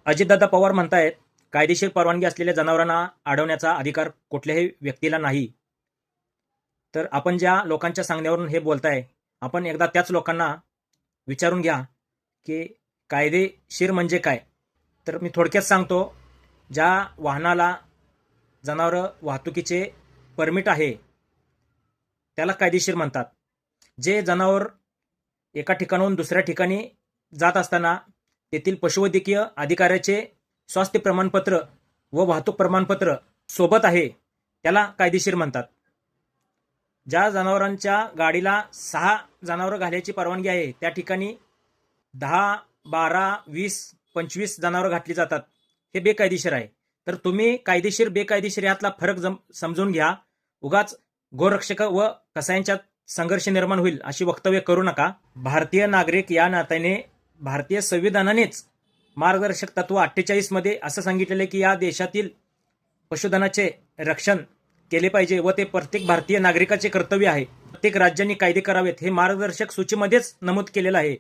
अजितदादा पवार म्हणतायत, कायदेशीर परवानगी असलेल्या जनावरांना अडवण्याचा अधिकार कुठल्याही व्यक्तीला नाही. तर आपण ज्या लोकांच्या सांगण्यावरून हे बोलताय, आपण एकदा त्याच लोकांना विचारून घ्या, की कायदेशीर म्हणजे काय? तर मी थोडक्यात सांगतो, ज्या वाहनाला जनावरं वाहतुकीचे परमिट आहे, त्याला कायदेशीर म्हणतात. जे जनावर एका ठिकाणाहून दुसऱ्या ठिकाणी जात असताना तेथील पशुवैद्यकीय अधिकाऱ्याचे स्वास्थ्य प्रमाणपत्र व वाहतूक प्रमाणपत्र सोबत आहे, त्याला कायदेशीर म्हणतात. ज्या जनावरांच्या गाडीला 6 जनावरं घालायची परवानगी आहे, त्या ठिकाणी 10, 12, 20, 25 जनावरं घातली जातात, हे बेकायदेशीर आहे. तर तुम्ही कायदेशीर बेकायदेशीर यातला फरक समजून घ्या. उगाच गोरक्षक व कसायांच्यात संघर्ष निर्माण होईल अशी वक्तव्य करू नका. भारतीय नागरिक या नात्याने भारतीय संविधानानेच मार्गदर्शक तत्व 48 मध्ये असं सांगितलेलं आहे की या देशातील पशुधनाचे रक्षण केले पाहिजे व ते प्रत्येक भारतीय नागरिकाचे कर्तव्य आहे. प्रत्येक राज्यांनी कायदे करावेत हे मार्गदर्शक सूचीमध्येच नमूद केलेलं आहे.